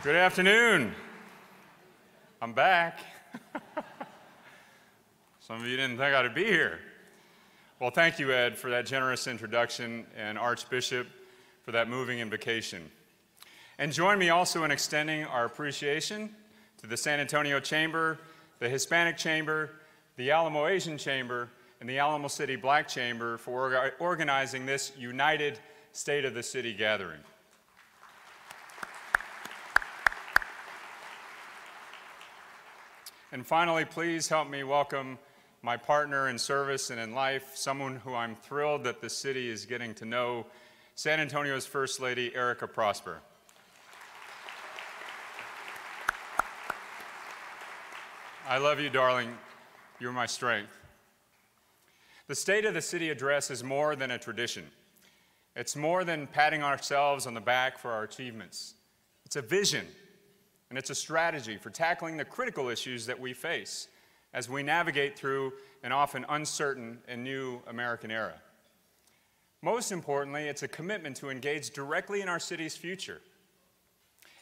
Good afternoon. I'm back. Some of you didn't think I'd be here. Well, thank you, Ed, for that generous introduction, and Archbishop for that moving invocation. And join me also in extending our appreciation to the San Antonio Chamber, the Hispanic Chamber, the Alamo Asian Chamber, and the Alamo City Black Chamber for organizing this united State of the City gathering. And finally, please help me welcome my partner in service and in life, someone who I'm thrilled that the city is getting to know, San Antonio's First Lady, Erica Prosper. I love you, darling. You're my strength. The State of the City address is more than a tradition. It's more than patting ourselves on the back for our achievements. It's a vision. And it's a strategy for tackling the critical issues that we face as we navigate through an often uncertain and new American era. Most importantly, it's a commitment to engage directly in our city's future.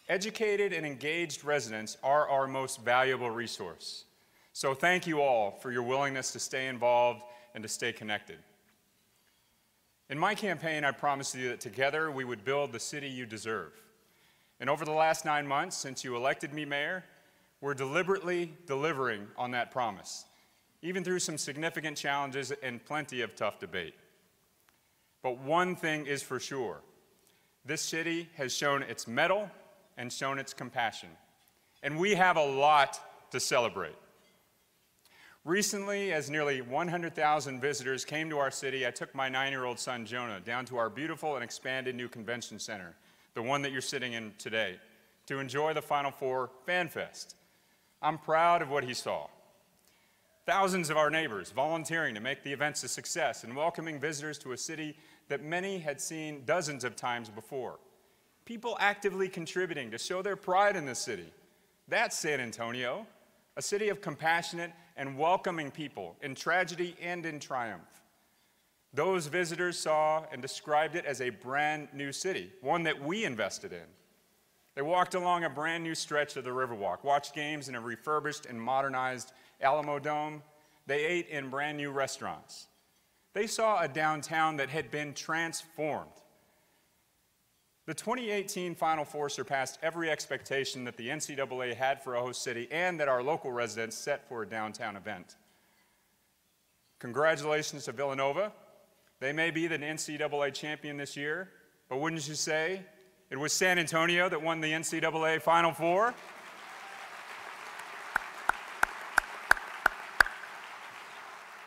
Educated and engaged residents are our most valuable resource. So thank you all for your willingness to stay involved and to stay connected. In my campaign, I promised you that together we would build the city you deserve. And over the last 9 months, since you elected me mayor, we're deliberately delivering on that promise, even through some significant challenges and plenty of tough debate. But one thing is for sure, this city has shown its mettle and shown its compassion, and we have a lot to celebrate. Recently, as nearly 100,000 visitors came to our city, I took my 9-year-old son, Jonah, down to our beautiful and expanded new convention center, the one that you're sitting in today, to enjoy the Final Four Fan Fest. I'm proud of what he saw. Thousands of our neighbors volunteering to make the events a success and welcoming visitors to a city that many had seen dozens of times before. People actively contributing to show their pride in the city. That's San Antonio, a city of compassionate and welcoming people in tragedy and in triumph. Those visitors saw and described it as a brand new city, one that we invested in. They walked along a brand new stretch of the Riverwalk, watched games in a refurbished and modernized Alamo Dome. They ate in brand new restaurants. They saw a downtown that had been transformed. The 2018 Final Four surpassed every expectation that the NCAA had for a host city and that our local residents set for a downtown event. Congratulations to Villanova. They may be the NCAA champion this year, but wouldn't you say it was San Antonio that won the NCAA Final Four?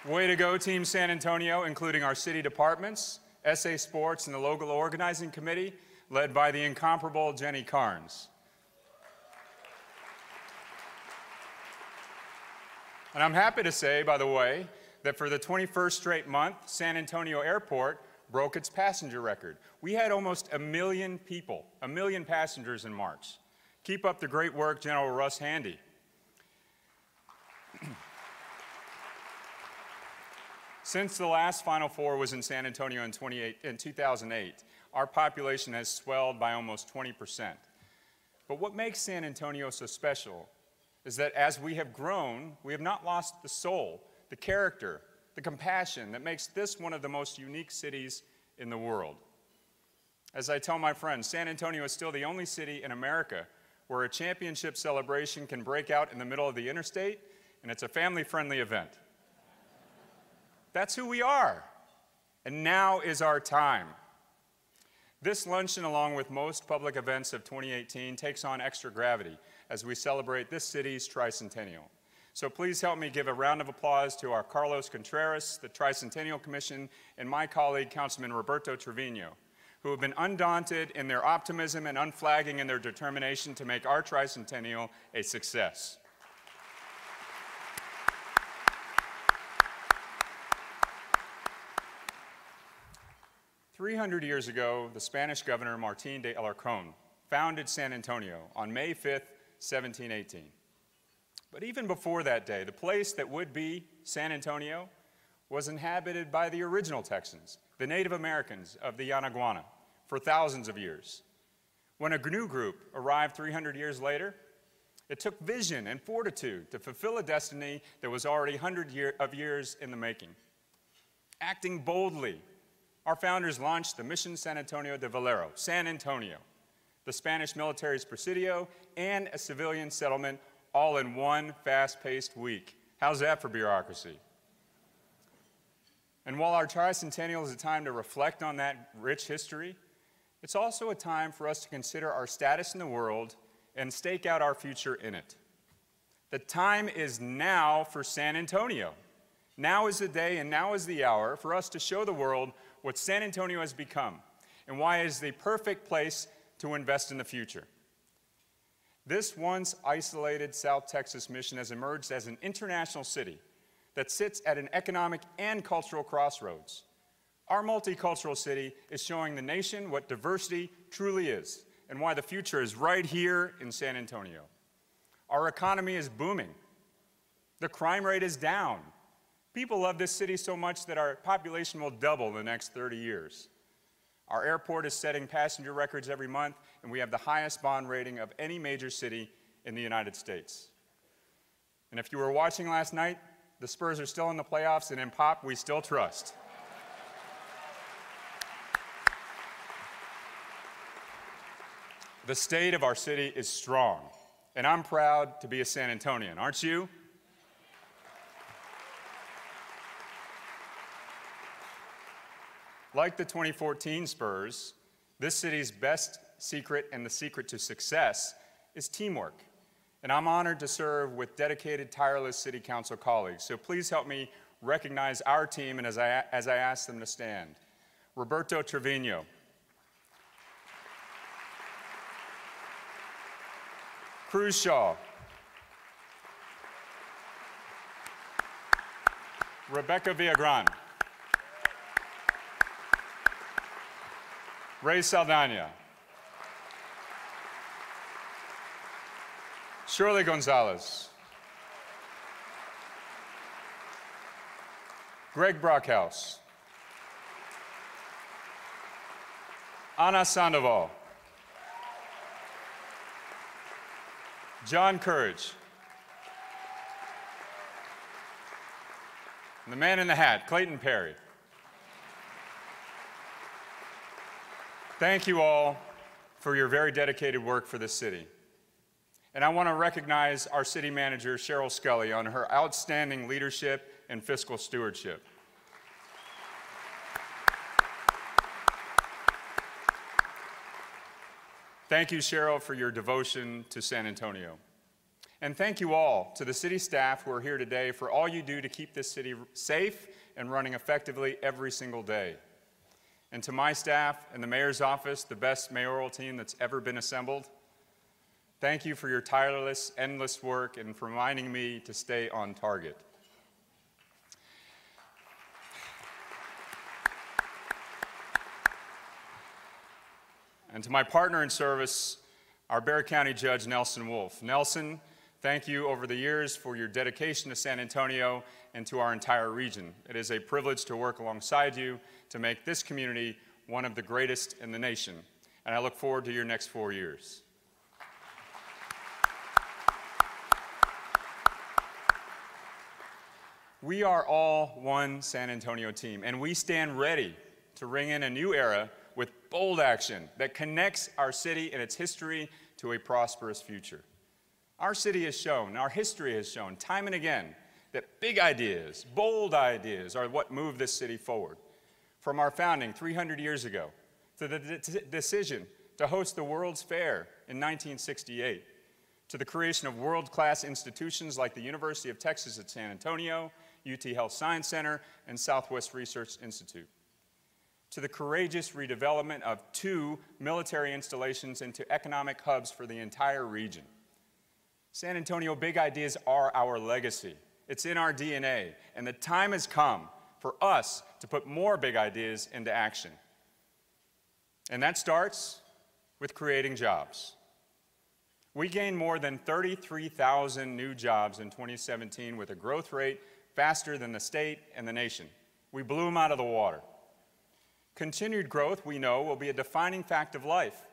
Way to go, Team San Antonio, including our city departments, SA Sports, and the local organizing committee, led by the incomparable Jenny Carnes. And I'm happy to say, by the way, that for the 21st straight month, San Antonio Airport broke its passenger record. We had almost 1 million people, 1 million passengers in March. Keep up the great work, General Russ Handy. Since the last Final Four was in San Antonio in 2008, our population has swelled by almost 20%. But what makes San Antonio so special is that as we have grown, we have not lost the soul, the character, the compassion that makes this one of the most unique cities in the world. As I tell my friends, San Antonio is still the only city in America where a championship celebration can break out in the middle of the interstate, and it's a family-friendly event. That's who we are, and now is our time. This luncheon, along with most public events of 2018, takes on extra gravity as we celebrate this city's tricentennial. So please help me give a round of applause to our Carlos Contreras, the Tricentennial Commission, and my colleague, Councilman Roberto Trevino, who have been undaunted in their optimism and unflagging in their determination to make our tricentennial a success. "300 years ago, the Spanish governor Martín de Alarcón founded San Antonio on May 5th, 1718. But even before that day, the place that would be San Antonio was inhabited by the original Texans, the Native Americans of the Yanaguana, for thousands of years. When a new group arrived 300 years later, it took vision and fortitude to fulfill a destiny that was already hundreds of years in the making. Acting boldly, our founders launched the Mission San Antonio de Valero, San Antonio, the Spanish military's Presidio, and a civilian settlement all in one fast-paced week. How's that for bureaucracy? And while our tricentennial is a time to reflect on that rich history, it's also a time for us to consider our status in the world and stake out our future in it. The time is now for San Antonio. Now is the day and now is the hour for us to show the world what San Antonio has become and why it is the perfect place to invest in the future. This once isolated South Texas mission has emerged as an international city that sits at an economic and cultural crossroads. Our multicultural city is showing the nation what diversity truly is and why the future is right here in San Antonio. Our economy is booming. The crime rate is down. People love this city so much that our population will double in the next 30 years. Our airport is setting passenger records every month, and we have the highest bond rating of any major city in the United States. And if you were watching last night, the Spurs are still in the playoffs, and in Pop, we still trust. The state of our city is strong, and I'm proud to be a San Antonian, aren't you? Like the 2014 Spurs, this city's best secret and the secret to success is teamwork. And I'm honored to serve with dedicated, tireless city council colleagues. So please help me recognize our team and as I ask them to stand. Roberto Trevino. Cruz Shaw. Rebecca Villagran. Ray Saldana. Shirley Gonzalez. Greg Brockhouse. Anna Sandoval. John Courage. And the man in the hat, Clayton Perry. Thank you all for your very dedicated work for this city. And I want to recognize our city manager, Cheryl Scully, on her outstanding leadership and fiscal stewardship. Thank you, Cheryl, for your devotion to San Antonio. And thank you all to the city staff who are here today for all you do to keep this city safe and running effectively every single day. And to my staff and the mayor's office, the best mayoral team that's ever been assembled, thank you for your tireless, endless work and for reminding me to stay on target. And to my partner in service, our Bexar County Judge, Nelson Wolf. Nelson, thank you over the years for your dedication to San Antonio and to our entire region. It is a privilege to work alongside you to make this community one of the greatest in the nation. And I look forward to your next 4 years. We are all one San Antonio team, and we stand ready to ring in a new era with bold action that connects our city and its history to a prosperous future. Our city has shown, our history has shown time and again that big ideas, bold ideas are what move this city forward. From our founding 300 years ago to the decision to host the World's Fair in 1968, to the creation of world-class institutions like the University of Texas at San Antonio, UT Health Science Center, and Southwest Research Institute, to the courageous redevelopment of 2 military installations into economic hubs for the entire region. San Antonio big ideas are our legacy. It's in our DNA, and the time has come for us to put more big ideas into action. And that starts with creating jobs. We gained more than 33,000 new jobs in 2017 with a growth rate faster than the state and the nation. We blew them out of the water. Continued growth, we know, will be a defining fact of life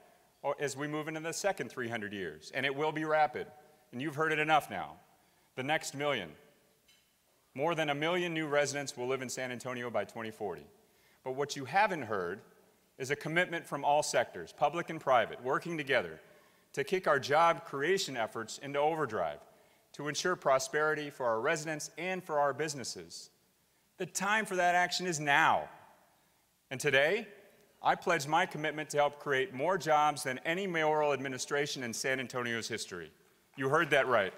as we move into the second 300 years, and it will be rapid, and you've heard it enough now. The next million. More than 1 million new residents will live in San Antonio by 2040. But what you haven't heard is a commitment from all sectors, public and private, working together to kick our job creation efforts into overdrive, to ensure prosperity for our residents and for our businesses. The time for that action is now. And today, I pledge my commitment to help create more jobs than any mayoral administration in San Antonio's history. You heard that right.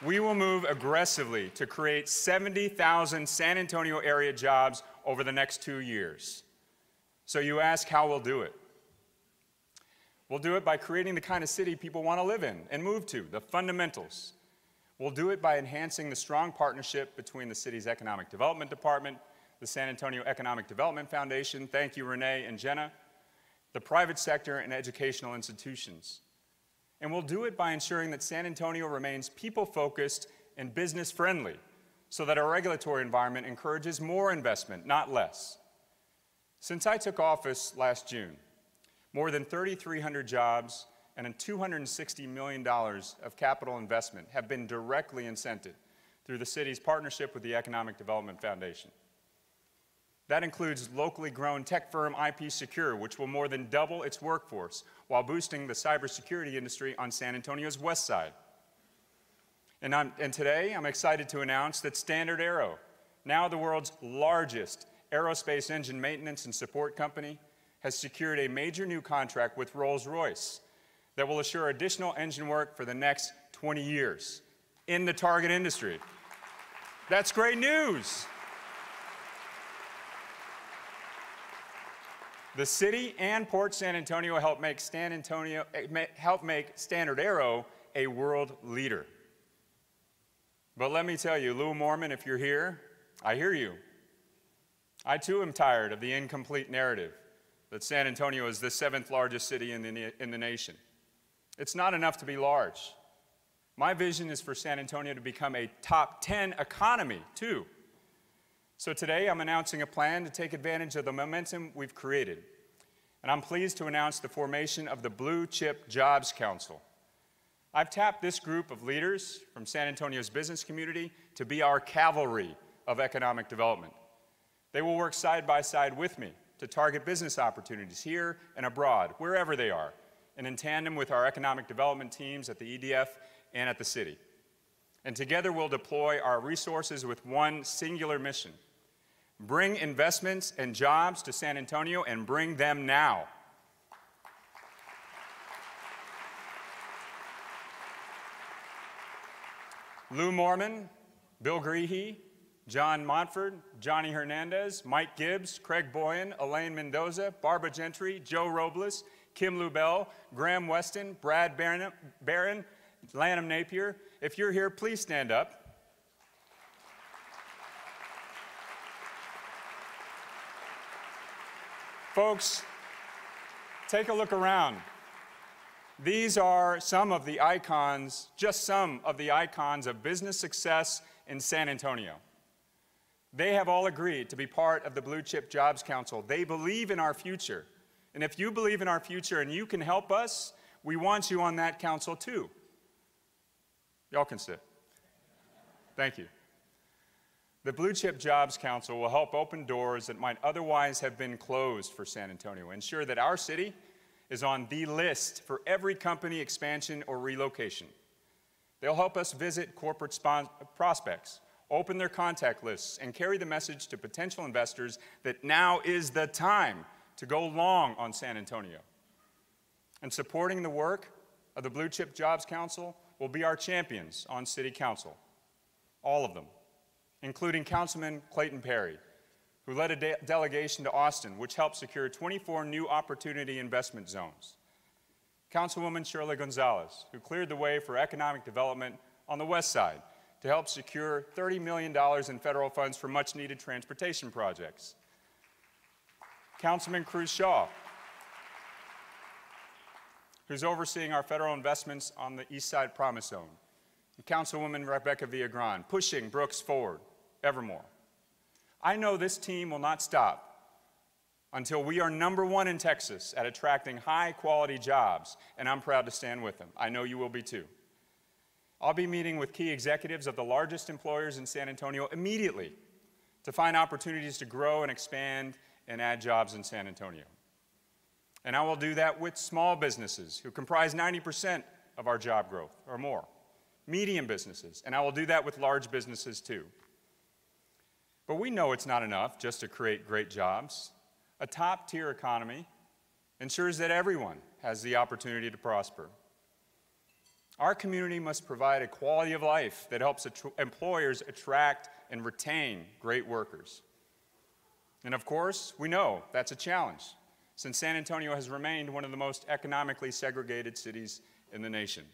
We will move aggressively to create 70,000 San Antonio area jobs over the next 2 years. So you ask how we'll do it. We'll do it by creating the kind of city people want to live in and move to, the fundamentals. We'll do it by enhancing the strong partnership between the city's Economic Development Department, the San Antonio Economic Development Foundation, thank you Renee and Jenna, the private sector and educational institutions. And we'll do it by ensuring that San Antonio remains people-focused and business-friendly so that our regulatory environment encourages more investment, not less. Since I took office last June, more than 3,300 jobs and $260 million of capital investment have been directly incented through the city's partnership with the Economic Development Foundation. That includes locally grown tech firm IP Secure, which will more than double its workforce while boosting the cybersecurity industry on San Antonio's west side. And today, I'm excited to announce that Standard Aero, now the world's largest aerospace engine maintenance and support company, has secured a major new contract with Rolls-Royce that will assure additional engine work for the next 20 years in the target industry. That's great news. The city and Port San Antonio help make Standard Aero a world leader. But let me tell you, Lou Mormon, if you're here, I hear you. I too am tired of the incomplete narrative that San Antonio is the 7th largest city in the nation. It's not enough to be large. My vision is for San Antonio to become a top 10 economy, too. So today, I'm announcing a plan to take advantage of the momentum we've created. And I'm pleased to announce the formation of the Blue Chip Jobs Council. I've tapped this group of leaders from San Antonio's business community to be our cavalry of economic development. They will work side by side with me to target business opportunities here and abroad, wherever they are, and in tandem with our economic development teams at the EDF and at the city. And together we'll deploy our resources with one singular mission: bring investments and jobs to San Antonio, and bring them now. Lou Mormon, Bill Greehey, John Montford, Johnny Hernandez, Mike Gibbs, Craig Boyan, Elaine Mendoza, Barbara Gentry, Joe Robles, Kim Lubell, Graham Weston, Brad Barron, Lanham Napier. If you're here, please stand up. Folks, take a look around. These are some of the icons, just some of the icons of business success in San Antonio. They have all agreed to be part of the Blue Chip Jobs Council. They believe in our future. And if you believe in our future and you can help us, we want you on that council too. Y'all can sit. Thank you. The Blue Chip Jobs Council will help open doors that might otherwise have been closed for San Antonio, ensure that our city is on the list for every company expansion or relocation. They'll help us visit corporate prospects, open their contact lists, and carry the message to potential investors that now is the time to go long on San Antonio. And supporting the work of the Blue Chip Jobs Council will be our champions on City Council, all of them, including Councilman Clayton Perry, who led a delegation to Austin, which helped secure 24 new opportunity investment zones. Councilwoman Shirley Gonzalez, who cleared the way for economic development on the west side to help secure $30 million in federal funds for much-needed transportation projects. Councilman Cruz Shaw, who's overseeing our federal investments on the East Side Promise Zone. And Councilwoman Rebecca Villagran, pushing Brooks forward evermore. I know this team will not stop until we are #1 in Texas at attracting high-quality jobs, and I'm proud to stand with them. I know you will be too. I'll be meeting with key executives of the largest employers in San Antonio immediately to find opportunities to grow and expand and add jobs in San Antonio. And I will do that with small businesses who comprise 90% of our job growth or more, medium businesses, and I will do that with large businesses too. But we know it's not enough just to create great jobs. A top-tier economy ensures that everyone has the opportunity to prosper. Our community must provide a quality of life that helps employers attract and retain great workers. And of course, we know that's a challenge, since San Antonio has remained one of the most economically segregated cities in the nation.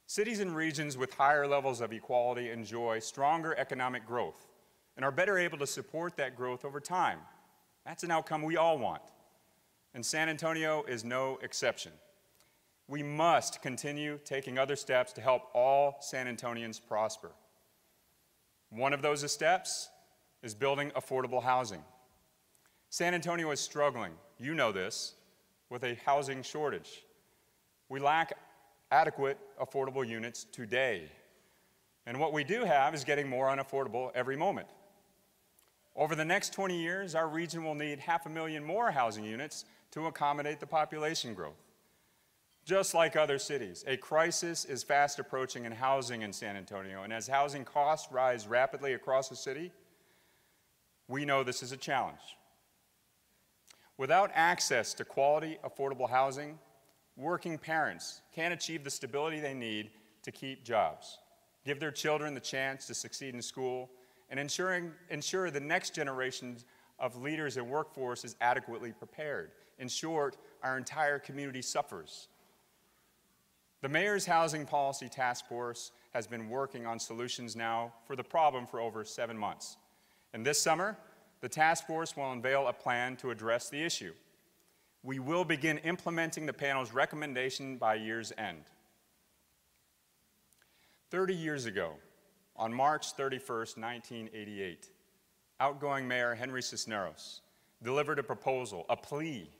Cities and regions with higher levels of equality enjoy stronger economic growth and are better able to support that growth over time. That's an outcome we all want, and San Antonio is no exception. We must continue taking other steps to help all San Antonians prosper. One of those steps is building affordable housing. San Antonio is struggling, you know this, with a housing shortage. We lack adequate affordable units today. And what we do have is getting more unaffordable every moment. Over the next 20 years, our region will need 500,000 more housing units to accommodate the population growth. Just like other cities, a crisis is fast approaching in housing in San Antonio, and as housing costs rise rapidly across the city, we know this is a challenge. Without access to quality, affordable housing, working parents can't achieve the stability they need to keep jobs, give their children the chance to succeed in school, and ensure the next generation of leaders and workforce is adequately prepared. In short, our entire community suffers. The Mayor's Housing Policy Task Force has been working on solutions now for the problem for over 7 months. And this summer, the task force will unveil a plan to address the issue. We will begin implementing the panel's recommendation by year's end. 30 years ago, on March 31st, 1988, outgoing Mayor Henry Cisneros delivered a proposal, a plea,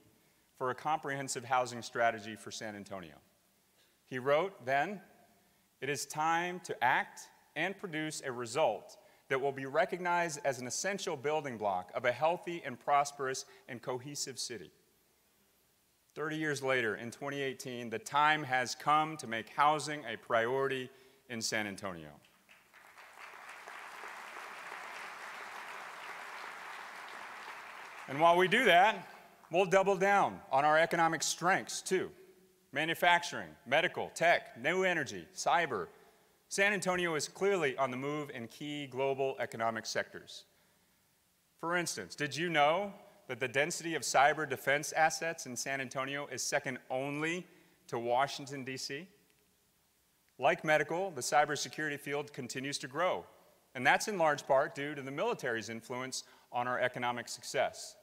for a comprehensive housing strategy for San Antonio. He wrote then, "It is time to act and produce a result that will be recognized as an essential building block of a healthy and prosperous and cohesive city." 30 years later, in 2018, the time has come to make housing a priority in San Antonio. And while we do that, we'll double down on our economic strengths too. Manufacturing, medical, tech, new energy, cyber. San Antonio is clearly on the move in key global economic sectors. For instance, did you know that the density of cyber defense assets in San Antonio is second only to Washington, D.C.? Like medical, the cybersecurity field continues to grow, and that's in large part due to the military's influence on our economic success.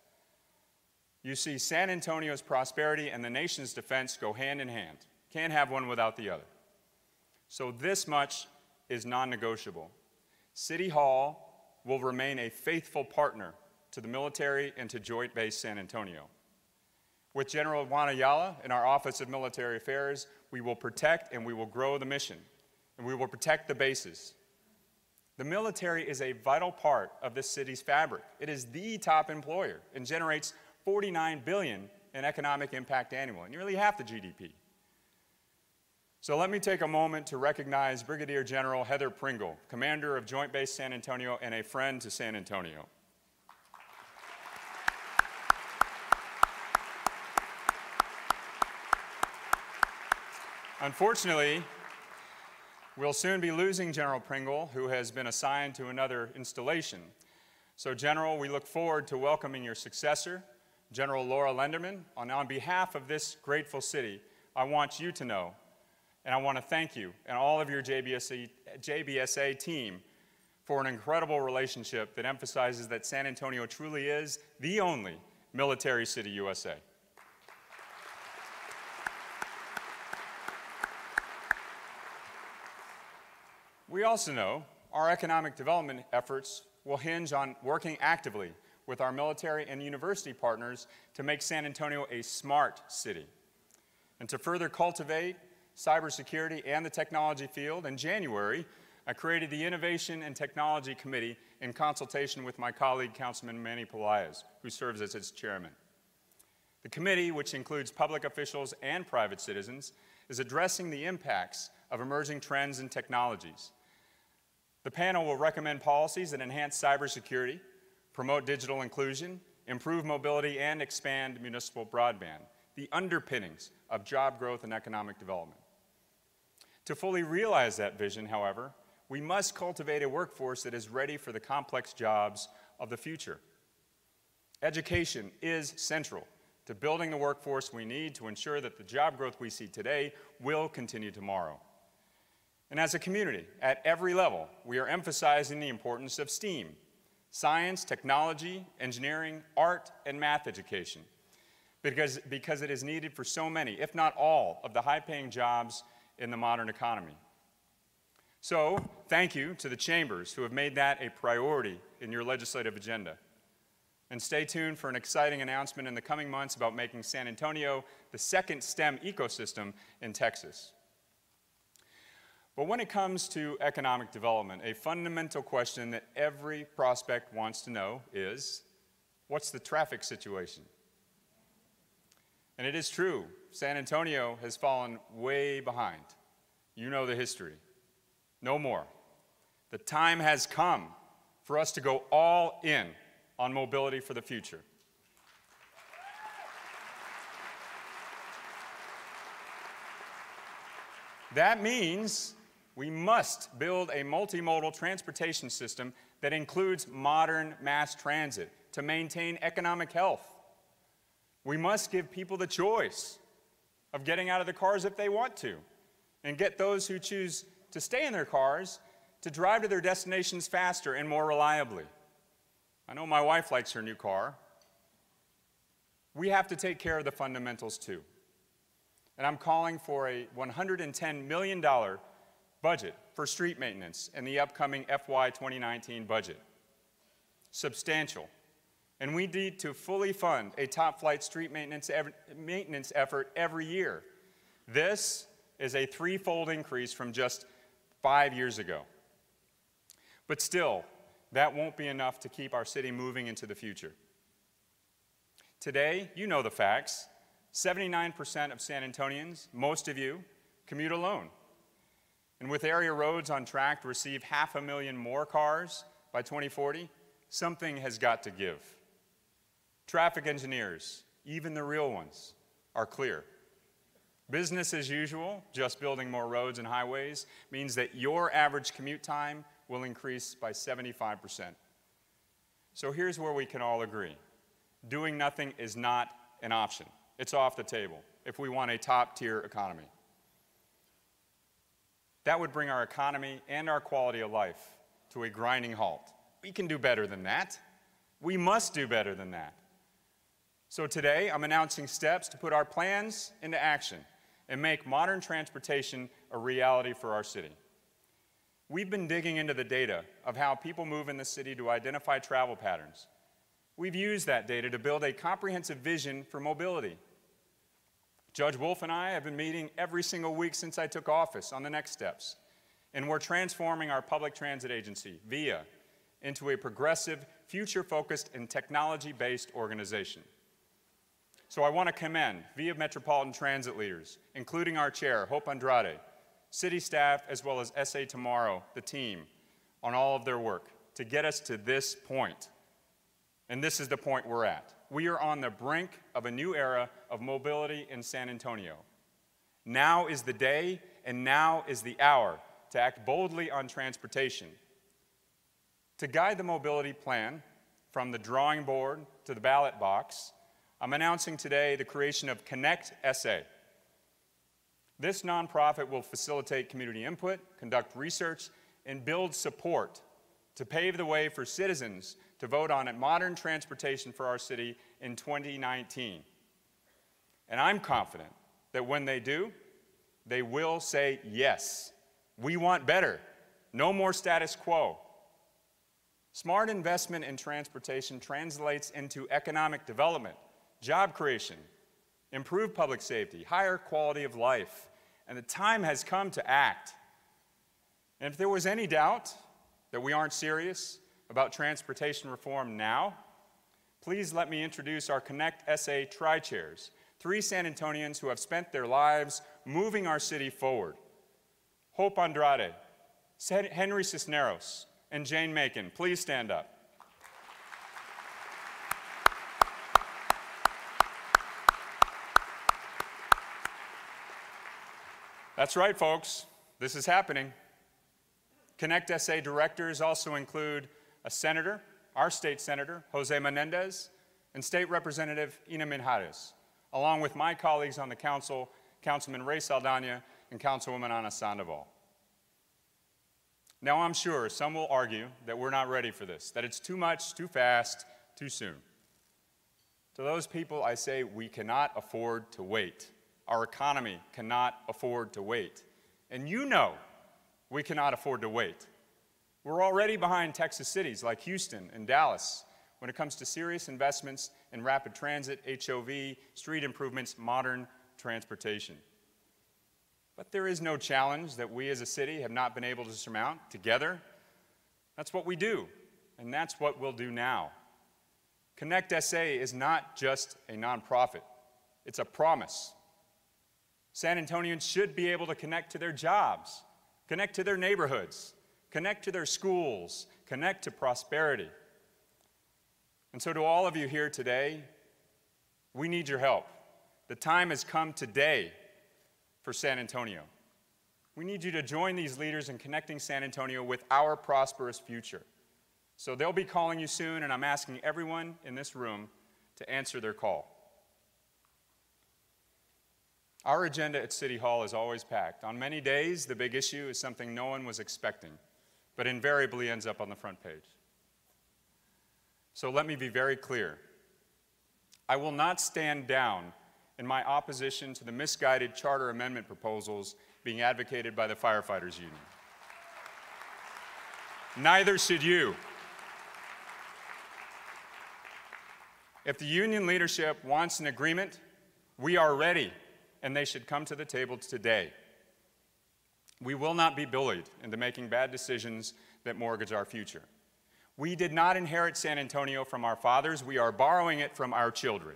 You see, San Antonio's prosperity and the nation's defense go hand in hand. Can't have one without the other. So this much is non-negotiable. City Hall will remain a faithful partner to the military and to Joint Base San Antonio. With General Juan Ayala in our Office of Military Affairs, we will protect and we will grow the mission, and we will protect the bases. The military is a vital part of this city's fabric. It is the top employer and generates $49 billion in economic impact annually, nearly half the GDP. So let me take a moment to recognize Brigadier General Heather Pringle, Commander of Joint Base San Antonio and a friend to San Antonio. Unfortunately, we'll soon be losing General Pringle, who has been assigned to another installation. So, General, we look forward to welcoming your successor, General Laura Lenderman. On behalf of this grateful city, I want you to know, and I want to thank you and all of your JBSA team for an incredible relationship that emphasizes that San Antonio truly is the only military city USA. We also know our economic development efforts will hinge on working actively with our military and university partners to make San Antonio a smart city. And to further cultivate cybersecurity and the technology field, in January, I created the Innovation and Technology Committee in consultation with my colleague, Councilman Manny Pelaez, who serves as its chairman. The committee, which includes public officials and private citizens, is addressing the impacts of emerging trends and technologies. The panel will recommend policies that enhance cybersecurity, promote digital inclusion, improve mobility, and expand municipal broadband, the underpinnings of job growth and economic development. To fully realize that vision, however, we must cultivate a workforce that is ready for the complex jobs of the future. Education is central to building the workforce we need to ensure that the job growth we see today will continue tomorrow. And as a community, at every level, we are emphasizing the importance of STEAM, science, technology, engineering, art, and math education, because it is needed for so many, if not all, of the high-paying jobs in the modern economy. So, thank you to the chambers who have made that a priority in your legislative agenda. And stay tuned for an exciting announcement in the coming months about making San Antonio the second STEM ecosystem in Texas. But when it comes to economic development, a fundamental question that every prospect wants to know is, what's the traffic situation? And it is true, San Antonio has fallen way behind. You know the history. No more. The time has come for us to go all in on mobility for the future. That means we must build a multimodal transportation system that includes modern mass transit to maintain economic health. We must give people the choice of getting out of the cars if they want to, and get those who choose to stay in their cars to drive to their destinations faster and more reliably. I know my wife likes her new car. We have to take care of the fundamentals too. And I'm calling for a $110 million budget for street maintenance in the upcoming FY 2019 budget. Substantial. And we need to fully fund a top-flight street maintenance effort every year. This is a threefold increase from just 5 years ago. But still, that won't be enough to keep our city moving into the future. Today, you know the facts. 79% of San Antonians, most of you, commute alone. And with area roads on track to receive 500,000 more cars by 2040, something has got to give. Traffic engineers, even the real ones, are clear. Business as usual, just building more roads and highways, means that your average commute time will increase by 75%. So here's where we can all agree. Doing nothing is not an option. It's off the table if we want a top-tier economy. That would bring our economy and our quality of life to a grinding halt. We can do better than that. We must do better than that. So today, I'm announcing steps to put our plans into action and make modern transportation a reality for our city. We've been digging into the data of how people move in the city to identify travel patterns. We've used that data to build a comprehensive vision for mobility. Judge Wolf and I have been meeting every single week since I took office on the next steps, and we're transforming our public transit agency, VIA, into a progressive, future-focused, and technology-based organization. So I want to commend VIA Metropolitan Transit leaders, including our chair, Hope Andrade, city staff, as well as SA Tomorrow, the team, on all of their work to get us to this point. And this is the point we're at. We are on the brink of a new era of mobility in San Antonio. Now is the day, and now is the hour to act boldly on transportation. To guide the mobility plan from the drawing board to the ballot box, I'm announcing today the creation of Connect SA. This nonprofit will facilitate community input, conduct research, and build support to pave the way for citizens to vote on modern transportation for our city in 2019. And I'm confident that when they do, they will say yes. We want better. No more status quo. Smart investment in transportation translates into economic development, job creation, improved public safety, higher quality of life, and the time has come to act. And if there was any doubt that we aren't serious about transportation reform now, please let me introduce our Connect SA Tri-Chairs, 3 San Antonians who have spent their lives moving our city forward. Hope Andrade, Henry Cisneros, and Jane Macon, please stand up. That's right, folks. This is happening. Connect SA directors also include a senator, our state senator, Jose Menendez, and State Representative Ina Minjares, along with my colleagues on the council, Councilman Ray Saldana and Councilwoman Ana Sandoval. Now, I'm sure some will argue that we're not ready for this, that it's too much, too fast, too soon. To those people, I say we cannot afford to wait. Our economy cannot afford to wait. And you know we cannot afford to wait. We're already behind Texas cities like Houston and Dallas when it comes to serious investments in rapid transit, HOV, street improvements, modern transportation. But there is no challenge that we as a city have not been able to surmount together. That's what we do, and that's what we'll do now. Connect SA is not just a nonprofit, it's a promise. San Antonians should be able to connect to their jobs, connect to their neighborhoods, connect to their schools, connect to prosperity. And so to all of you here today, we need your help. The time has come today for San Antonio. We need you to join these leaders in connecting San Antonio with our prosperous future. So they'll be calling you soon, and I'm asking everyone in this room to answer their call. Our agenda at City Hall is always packed. On many days, the big issue is something no one was expecting, but invariably ends up on the front page. So let me be very clear. I will not stand down in my opposition to the misguided charter amendment proposals being advocated by the Firefighters Union. Neither should you. If the union leadership wants an agreement, we are ready, and they should come to the table today. We will not be bullied into making bad decisions that mortgage our future. We did not inherit San Antonio from our fathers. We are borrowing it from our children.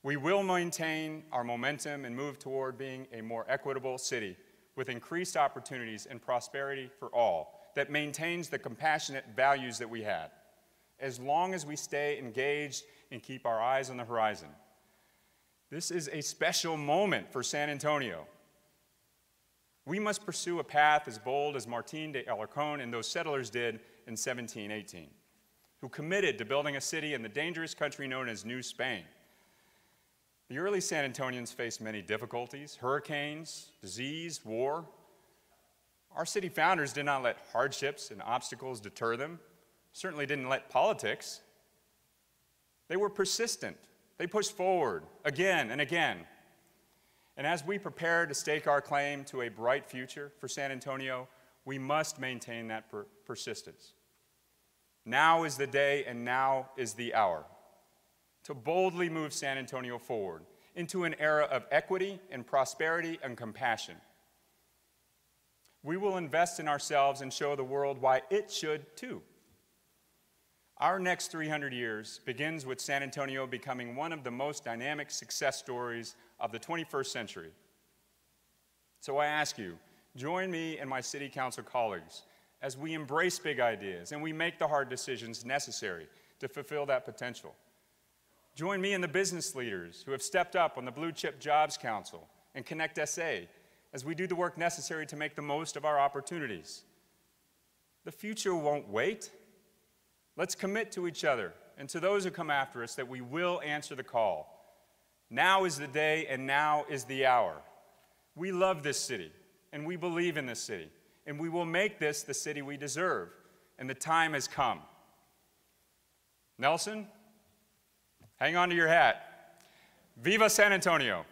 We will maintain our momentum and move toward being a more equitable city with increased opportunities and prosperity for all that maintains the compassionate values that we had, as long as we stay engaged and keep our eyes on the horizon. This is a special moment for San Antonio. We must pursue a path as bold as Martín de Alarcón and those settlers did in 1718, who committed to building a city in the dangerous country known as New Spain. The early San Antonians faced many difficulties: hurricanes, disease, war. Our city founders did not let hardships and obstacles deter them, certainly didn't let politics. They were persistent. They pushed forward again and again. And as we prepare to stake our claim to a bright future for San Antonio, we must maintain that persistence. Now is the day and now is the hour to boldly move San Antonio forward into an era of equity and prosperity and compassion. We will invest in ourselves and show the world why it should too. Our next 300 years begins with San Antonio becoming one of the most dynamic success stories of the 21st century. So I ask you, join me and my city council colleagues as we embrace big ideas and we make the hard decisions necessary to fulfill that potential. Join me and the business leaders who have stepped up on the Blue Chip Jobs Council and Connect SA as we do the work necessary to make the most of our opportunities. The future won't wait. Let's commit to each other and to those who come after us that we will answer the call. Now is the day and now is the hour. We love this city and we believe in this city, and we will make this the city we deserve, and the time has come. Nelson, hang on to your hat. Viva San Antonio.